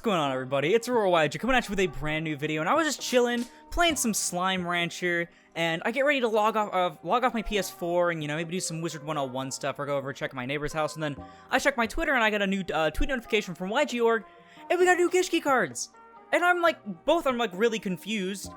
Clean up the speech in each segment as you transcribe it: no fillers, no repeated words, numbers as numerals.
What's going on, everybody? It's Aurora coming at you with a brand new video, and I was just chilling, playing some Slime Rancher, and I get ready to log off my PS4 and, you know, maybe do some Wizard 101 stuff or go over check my neighbor's house, and then I check my Twitter and I got a new tweet notification from YG.org, and we got new Gishki cards! And I'm like, really confused,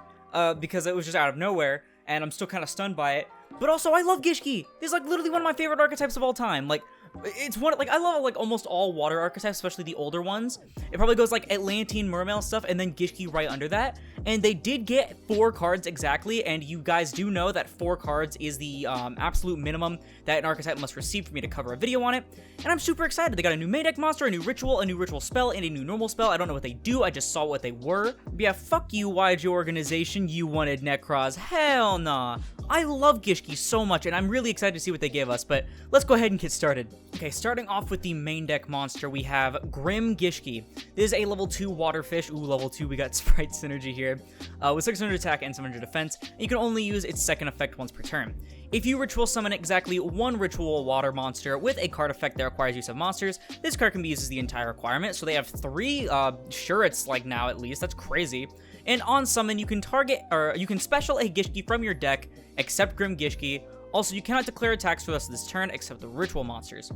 because it was just out of nowhere, and I'm still kind of stunned by it, but also I love Gishki! This is like literally one of my favorite archetypes of all time, like, it's one, like, I love, like, almost all water archetypes, especially the older ones. It probably goes, like, Atlantean Mermail stuff, and then Gishki right under that. And they did get 4 cards exactly, and you guys do know that 4 cards is the absolute minimum that an archetype must receive for me to cover a video on it. And I'm super excited. They got a new main deck monster, a new ritual spell, and a new normal spell. I don't know what they do, I just saw what they were. But yeah, fuck you, YG organization, you wanted Necros. Hell nah. I love Gishki so much, and I'm really excited to see what they give us, but let's go ahead and get started. Okay, starting off with the main deck monster, we have Grim Gishki. This is a level 2 water fish. Ooh, level 2, we got Sprite Synergy here. With 600 attack and 700 defense, and you can only use its second effect once per turn. If you ritual summon exactly 1 ritual water monster with a card effect that requires use of monsters, this card can be used as the entire requirement, so they have 3, sure it's like now at least, that's crazy. And on summon, you can special a Gishki from your deck, except Grim Gishki. Also, you cannot declare attacks for the rest of this turn, except the ritual monsters.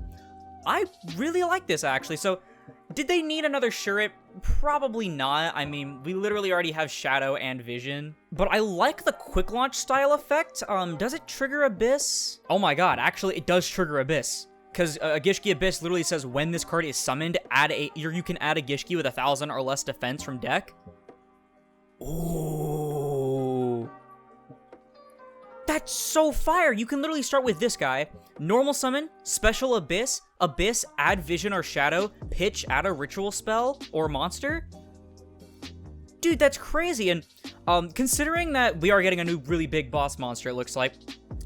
I really like this, actually. So, did they need another Shuret? Probably not. I mean, we literally already have Shadow and Vision. But I like the quick launch style effect. Does it trigger Abyss? Oh my god, actually, it does trigger Abyss. Because Gishki Abyss literally says when this card is summoned, you can add a Gishki with 1,000 or less defense from deck. Ooh. That's so fire! You can literally start with this guy, normal summon, special Abyss, add Vision or Shadow, pitch, add a ritual spell or monster. Dude, that's crazy, and considering that we are getting a new really big boss monster, it looks like,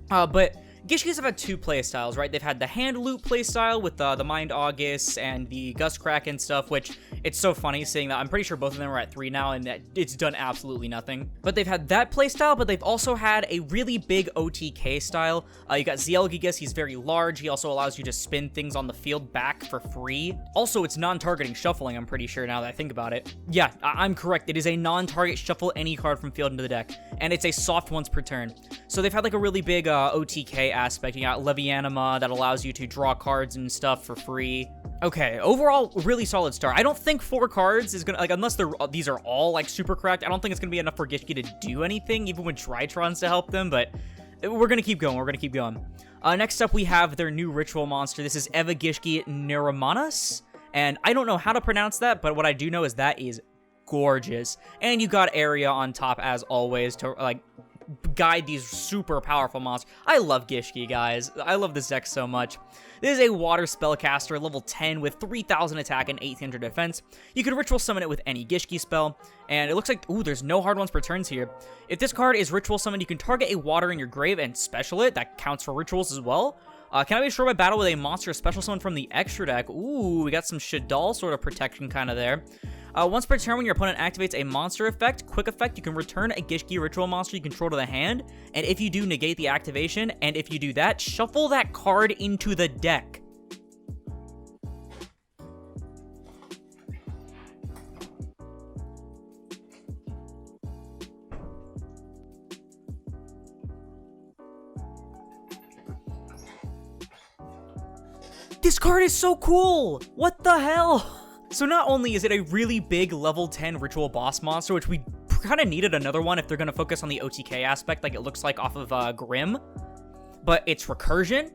but Gishkis have had 2 playstyles, right? They've had the Hand Loop playstyle with the Mind August and the Gust Kraken stuff, which it's so funny seeing that. I'm pretty sure both of them are at 3 now, and that it's done absolutely nothing. But they've had that playstyle, but they've also had a really big OTK style. You got Zielgigas, he's very large. He also allows you to spin things on the field back for free. Also, it's non-targeting shuffling, I'm pretty sure now that I think about it. Yeah, I'm correct. It is a non-target shuffle any card from field into the deck, and it's a soft once per turn. So they've had like a really big OTK aspect. You got Levianima that allows you to draw cards and stuff for free. Okay, overall, really solid start. I don't think 4 cards is gonna, like, unless these are all, like, super cracked, I don't think it's gonna be enough for Gishki to do anything, even with Drytrons to help them, but we're gonna keep going, next up, we have their new ritual monster. This is Eva Gishki Nerimanos, and I don't know how to pronounce that, but what I do know is that is gorgeous. And you got Area on top, as always, to, like, guide these super powerful monsters. I love Gishki, guys. I love this deck so much. This is a water spellcaster, level 10 with 3,000 attack and 1,800 defense. You can ritual summon it with any Gishki spell, and it looks like, ooh, there's no hard ones per turns here. If this card is ritual summoned, you can target a water in your grave and special it. That counts for rituals as well. Can I be sure by battle with a monster special summon from the extra deck? Ooh, we got some Shadal sort of protection kind of there. Once per turn, when your opponent activates a monster effect, quick effect, you can return a Gishki ritual monster you control to the hand, and if you do, negate the activation, and if you do that, shuffle that card into the deck. This card is so cool! What the hell? So not only is it a really big level 10 ritual boss monster, which we kind of needed another one if they're going to focus on the OTK aspect like it looks like off of Grim, but it's recursion.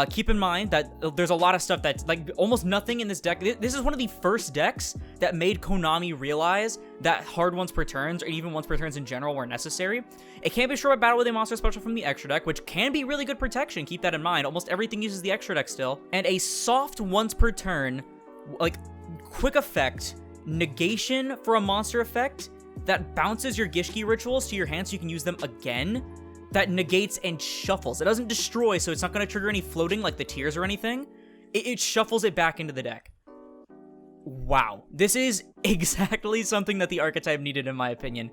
Keep in mind that there's a lot of stuff that's like almost nothing in this deck. This is one of the first decks that made Konami realize that hard ones per turns or even once per turns in general were necessary. It can't be short battle with a monster special from the extra deck, which can be really good protection. Keep that in mind. Almost everything uses the extra deck still. And a soft once per turn, like, quick effect, negation for a monster effect that bounces your Gishki rituals to your hand so you can use them again, that negates and shuffles. It doesn't destroy, so it's not going to trigger any floating like the tears or anything. It shuffles it back into the deck. Wow. This is exactly something that the archetype needed, in my opinion.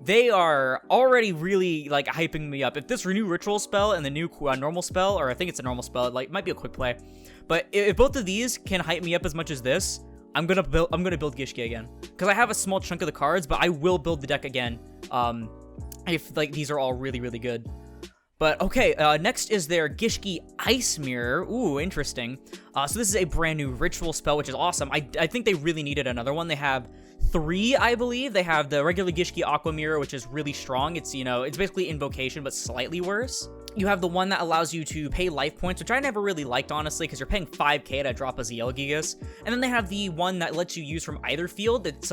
They are already really, like, hyping me up. If this new ritual spell and the new normal spell, or I think it's a normal spell, like, it might be a quick play, but if both of these can hype me up as much as this, I'm gonna build Gishki again. Because I have a small chunk of the cards, but I will build the deck again. If, like, these are all really, really good. But, okay, next is their Gishki Ice Mirror. Ooh, interesting. So this is a brand new ritual spell, which is awesome. I think they really needed another one. They have 3, I believe. They have the regular Gishki Aquamir, which is really strong. It's, you know, it's basically Invocation, but slightly worse. You have the one that allows you to pay life points, which I never really liked, honestly, because you're paying 5k to drop a ZL Gigas. And then they have the one that lets you use from either field. It's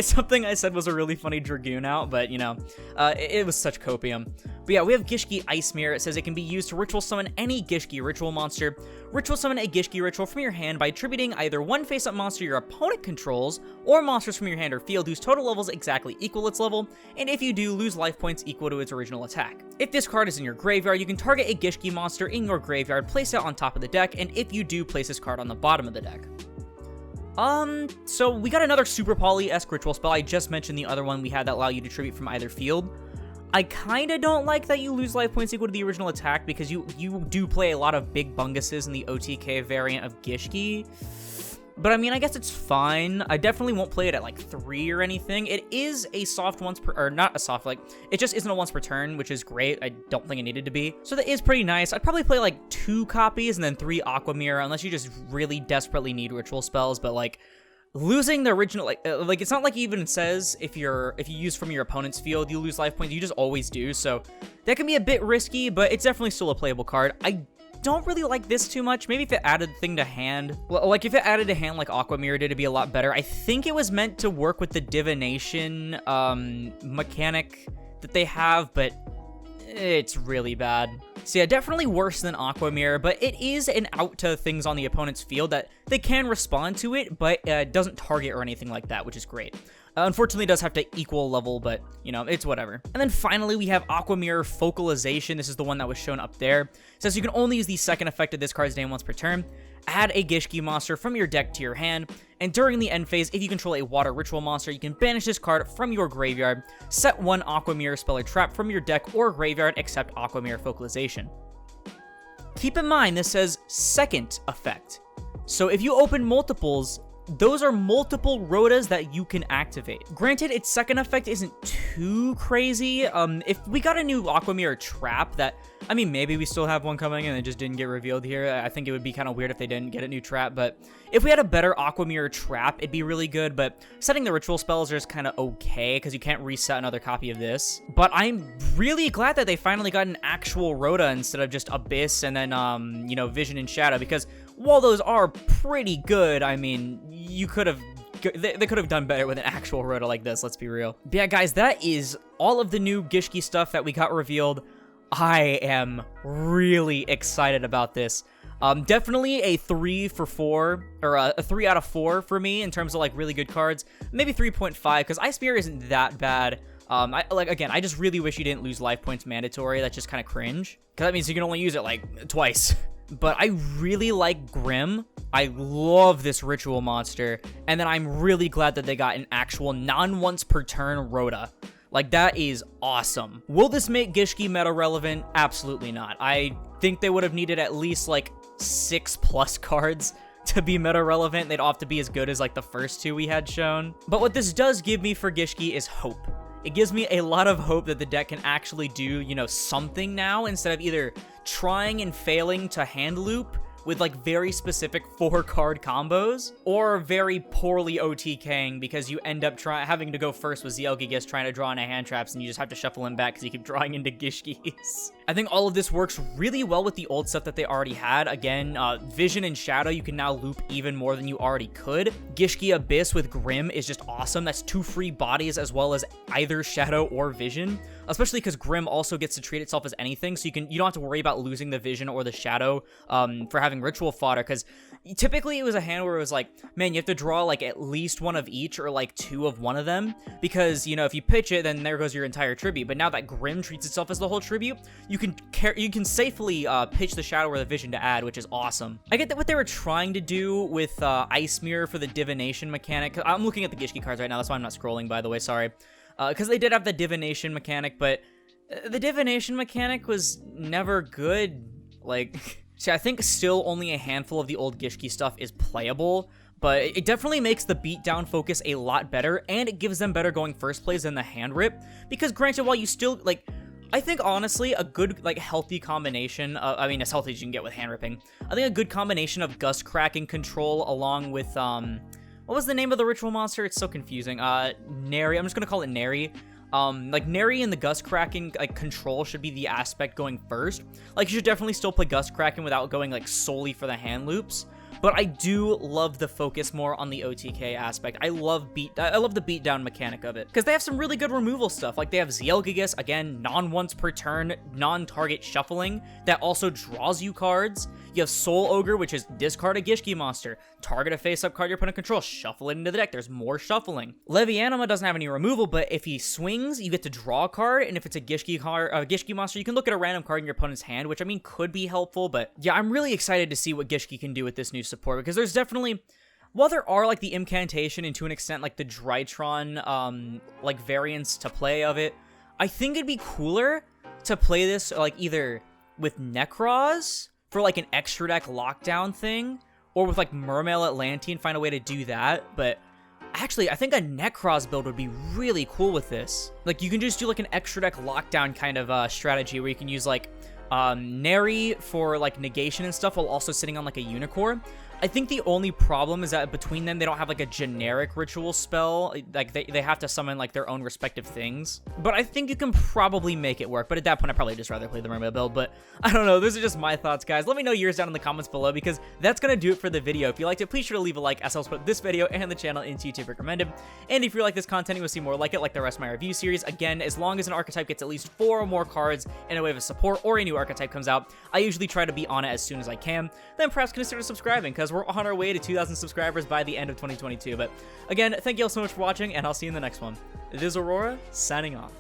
something I said was a really funny Dragoon out, but, you know, it was such copium. But yeah, we have Gishki Ice Mirror. It says it can be used to ritual summon any Gishki ritual monster. Ritual summon a Gishki ritual from your hand by attributing either one face-up monster your opponent controls, or monsters from your hand or field whose total levels exactly equal its level, and if you do, lose life points equal to its original attack. If this card is in your graveyard, you can target a Gishki monster in your graveyard, place it on top of the deck, and if you do, place this card on the bottom of the deck. So we got another Super Poly-esque ritual spell. I just mentioned the other one we had that allow you to tribute from either field. I kinda don't like that you lose life points equal to the original attack, because you do play a lot of big bunguses in the OTK variant of Gishki. But I mean, I guess it's fine. I definitely won't play it at like 3 or anything. It is a soft once per, or not a soft, like, it just isn't a once per turn, which is great. I don't think it needed to be. So that is pretty nice. I'd probably play like 2 copies and then 3 Aquamir, unless you just really desperately need ritual spells, but like, losing the original, like it's not like it even says if you use from your opponent's field, you lose life points. You just always do, so that can be a bit risky, but it's definitely still a playable card. I don't really like this too much. Maybe if it added thing to hand, like if it added to hand like Aquamir did, it'd be a lot better. I think it was meant to work with the divination mechanic that they have, but it's really bad. So yeah, definitely worse than Aquamir, but it is an out to things on the opponent's field that they can respond to it, but doesn't target or anything like that, which is great. Unfortunately, it does have to equal level, but, you know, it's whatever. And then finally, we have Aquamir Focalization. This is the one that was shown up there. It says you can only use the second effect of this card's name once per turn. Add a Gishki monster from your deck to your hand, and during the end phase, if you control a water ritual monster, you can banish this card from your graveyard, set 1 Aquamir spell or trap from your deck or graveyard except Aquamir Focalization. Keep in mind, this says second effect. So if you open multiples, those are multiple rotas that you can activate. Granted, its second effect isn't too crazy. If we got a new Aquamir trap that, I mean, maybe we still have one coming and it just didn't get revealed here. I think it would be kind of weird if they didn't get a new trap, but if we had a better Aquamir trap, it'd be really good, but setting the ritual spells are just kind of okay, because you can't reset another copy of this. But I'm really glad that they finally got an actual rota instead of just Abyss and then, you know, Vision and Shadow, because while those are pretty good, I mean, you could have, they could have done better with an actual rota like this, let's be real. But yeah, guys, that is all of the new Gishki stuff that we got revealed. I am really excited about this. Definitely a 3 for 4, or a 3 out of 4 for me in terms of like really good cards. Maybe 3.5, because Ice Mirror isn't that bad. I just really wish you didn't lose life points mandatory. That's just kind of cringe, because that means you can only use it like twice. But I really like Grim. I love this ritual monster, and then I'm really glad that they got an actual non-once per turn rota. Like, that is awesome. Will this make Gishki meta relevant? Absolutely not. I think they would have needed at least like 6+ cards to be meta relevant. They'd have to be as good as like the first 2 we had shown. But what this does give me for Gishki is hope. It gives me a lot of hope that the deck can actually do, you know, something now, instead of either trying and failing to hand loop with like very specific 4-card combos, or very poorly OTKing because you end up having to go first with ZL Gigas trying to draw into hand traps, and you just have to shuffle them back because you keep drawing into Gishkis. I think all of this works really well with the old stuff that they already had. Again, Vision and Shadow, you can now loop even more than you already could. Gishki Abyss with Grim is just awesome. That's 2 free bodies as well as either Shadow or Vision, especially because Grim also gets to treat itself as anything, so you don't have to worry about losing the Vision or the Shadow for having ritual fodder, because typically it was a hand where it was like, man, you have to draw like at least 1 of each or like 2 of one of them, because, you know, if you pitch it, then there goes your entire tribute. But now that Grim treats itself as the whole tribute, you can safely pitch the Shadow or the Vision to add, which is awesome. I get that what they were trying to do with Ice Mirror for the divination mechanic. I'm looking at the Gishki cards right now, that's why I'm not scrolling, by the way, sorry. Because they did have the divination mechanic, but the divination mechanic was never good. Like, see, I think still only a handful of the old Gishki stuff is playable, but it definitely makes the beatdown focus a lot better, and it gives them better going first plays than the hand rip, because granted, while you still, like, I think, honestly, a good, like, healthy combination, I mean, as healthy as you can get with hand ripping, I think a good combination of gust cracking control along with, what was the name of the ritual monster? It's so confusing. Nary, I'm just gonna call it Nary. Like, Nary and the gust cracking, like, control should be the aspect going first. Like, you should definitely still play gust cracking without going, like, solely for the hand loops. But I do love the focus more on the OTK aspect. I love the beatdown mechanic of it, because they have some really good removal stuff. Like, they have Zielgigus, again, non-once per turn, non-target shuffling, that also draws you cards. You have Soul Ogre, which is discard a Gishki monster, target a face-up card your opponent controls, shuffle it into the deck. There's more shuffling. Levianima doesn't have any removal, but if he swings, you get to draw a card, and if it's a Gishki monster, you can look at a random card in your opponent's hand, which, I mean, could be helpful, but yeah, I'm really excited to see what Gishki can do with this new support, because there's definitely, while there are, like, the incantation and to an extent, like, the Drytron, like, variants to play of it, I think it'd be cooler to play this, like, either with Necroz for, like, an extra deck lockdown thing, or with, like, Mermail Atlantean, find a way to do that, but actually, I think a Necroz build would be really cool with this. Like, you can just do, like, an extra deck lockdown kind of, strategy where you can use, like, Nary for, like, negation and stuff while also sitting on, like, a Unicorn. I think the only problem is that between them, they don't have, like, a generic ritual spell. Like, they have to summon, like, their own respective things. But I think you can probably make it work. But at that point, I'd probably just rather play the Mermaid build. But I don't know. Those are just my thoughts, guys. Let me know yours down in the comments below, because that's going to do it for the video. If you liked it, please sure to leave a like, as helps put this video and the channel into YouTube recommended. And if you like this content, you will see more like it, like the rest of my review series. Again, as long as an archetype gets at least 4 or more cards in a wave of support, or a new archetype comes out, I usually try to be on it as soon as I can. Then perhaps consider subscribing, because we're on our way to 2,000 subscribers by the end of 2022. But again, thank you all so much for watching, and I'll see you in the next one. It is Aurora, signing off.